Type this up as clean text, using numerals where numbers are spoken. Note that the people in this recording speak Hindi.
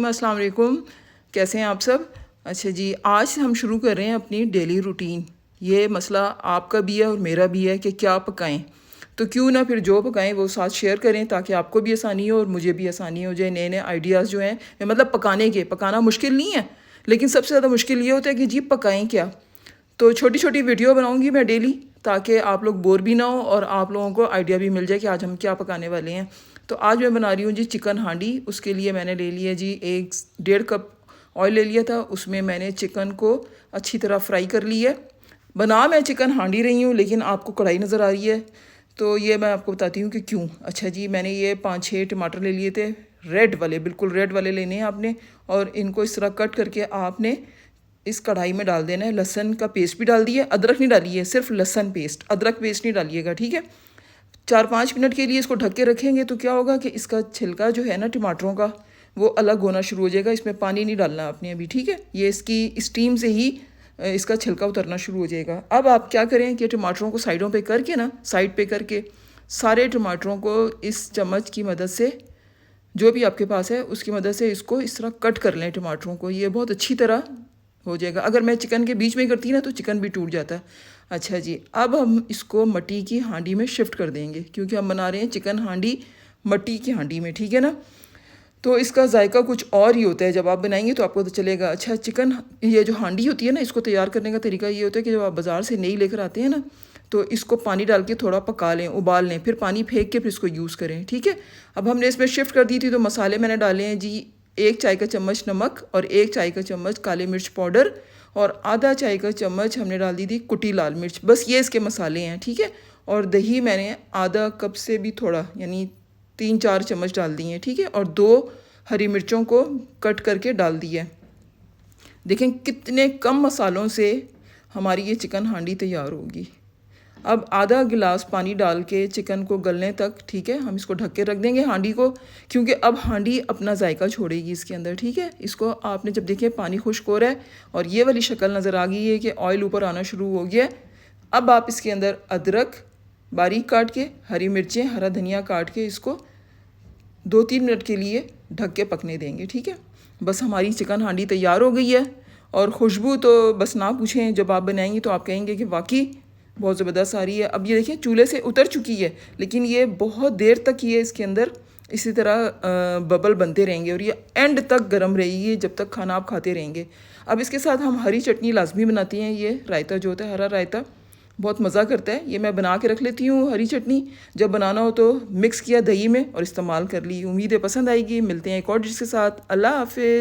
अस्सलाम वालेकुम। कैसे हैं आप सब? अच्छा जी, आज हम शुरू कर रहे हैं अपनी डेली रूटीन। ये मसला आपका भी है और मेरा भी है कि क्या पकाएं। तो क्यों ना फिर जो पकाएं वो साथ शेयर करें ताकि आपको भी आसानी हो और मुझे भी आसानी हो जाए। नए नए आइडियाज़ जो हैं, मतलब पकाने के, पकाना मुश्किल नहीं है, लेकिन सबसे ज़्यादा मुश्किल ये होता है कि जी पकाएं क्या। तो छोटी छोटी वीडियो बनाऊंगी मैं डेली, ताकि आप लोग बोर भी ना हो और आप लोगों को आइडिया भी मिल जाए कि आज हम क्या पकाने वाले हैं। तो आज मैं बना रही हूँ जी चिकन हांडी। उसके लिए मैंने ले लिया जी 1.5 कप ऑयल ले लिया था। उसमें मैंने चिकन को अच्छी तरह फ्राई कर लिया है। बना मैं चिकन हांडी रही हूँ, लेकिन आपको कढ़ाई नज़र आ रही है, तो ये मैं आपको बताती हूँ कि क्यों। अच्छा जी, मैंने ये 5-6 टमाटर ले लिए थे, रेड वाले, बिल्कुल रेड वाले लेने हैं आपने। और इनको इस तरह कट करके आपने इस कढ़ाई में डाल देना है। लहसन का पेस्ट भी डाल दिया, अदरक नहीं डाली है, सिर्फ लहसन पेस्ट, अदरक पेस्ट नहीं डालिएगा, ठीक है। 4-5 मिनट के लिए इसको ढक के रखेंगे तो क्या होगा कि इसका छिलका जो है ना टमाटरों का, वो अलग होना शुरू हो जाएगा। इसमें पानी नहीं डालना आपने अभी, ठीक है। ये इसकी स्टीम से ही इसका छिलका उतरना शुरू हो जाएगा। अब आप क्या करें कि टमाटरों को साइडों पे करके ना, साइड पे करके सारे टमाटरों को इस चम्मच की मदद से, जो भी आपके पास है उसकी मदद से इसको इस तरह कट कर लें टमाटरों को। ये बहुत अच्छी तरह हो जाएगा। अगर मैं चिकन के बीच में करती ना तो चिकन भी टूट जाता। अच्छा जी, अब हम इसको मट्टी की हांडी में शिफ्ट कर देंगे, क्योंकि हम बना रहे हैं चिकन हांडी मट्टी की हांडी में, ठीक है ना। तो इसका जायका कुछ और ही होता है, जब आप बनाएंगे तो आपको तो चलेगा। अच्छा, चिकन ये जो हांडी होती है ना, इसको तैयार करने का तरीका ये होता है कि जब आप बाज़ार से नई लेकर आते हैं ना, तो इसको पानी डाल के थोड़ा पका लें, उबाल लें, फिर पानी फेंक के फिर इसको यूज़ करें, ठीक है। अब हमने इसमें शिफ्ट कर दी थी, तो मसाले मैंने डाले हैं जी 1 चाय का चम्मच नमक और 1 चाय का चम्मच काली मिर्च पाउडर और आधा चाय का चम्मच हमने डाल दी थी कुटी लाल मिर्च। बस ये इसके मसाले हैं, ठीक है। और दही मैंने आधा कप से भी थोड़ा, यानी 3-4 चम्मच डाल दिए हैं, ठीक है। और 2 हरी मिर्चों को कट करके डाल दिया है। देखें कितने कम मसालों से हमारी ये चिकन हांडी तैयार होगी। अब आधा गिलास पानी डाल के चिकन को गलने तक, ठीक है, हम इसको ढक के रख देंगे हांडी को, क्योंकि अब हांडी अपना जायका छोड़ेगी इसके अंदर, ठीक है। इसको आपने जब देखें पानी खुश्क हो रहा है और ये वाली शक्ल नज़र आ गई है कि ऑयल ऊपर आना शुरू हो गया है, अब आप इसके अंदर अदरक बारीक काट के, हरी मिर्चें, हरा धनिया काट के इसको 2-3 मिनट के लिए ढक के पकने देंगे, ठीक है। बस हमारी चिकन हांडी तैयार हो गई है। और खुशबू तो बस ना पूछें, जब आप बनाएंगे तो आप कहेंगे कि वाकई बहुत ज़बरदस्त आ रही है। अब ये देखिए चूल्हे से उतर चुकी है, लेकिन ये बहुत देर तक ये इसके अंदर इसी तरह बबल बनते रहेंगे और ये एंड तक गर्म रहेगी जब तक खाना आप खाते रहेंगे। अब इसके साथ हम हरी चटनी लाजमी बनाती हैं। ये रायता जो होता है, हरा रायता, बहुत मज़ा करता है। ये मैं बना के रख लेती हूँ हरी चटनी, जब बनाना हो तो मिक्स किया दही में और इस्तेमाल कर ली। उम्मीद है पसंद आएगी। मिलते हैं एक और डिश के साथ। अल्लाह हाफिज़।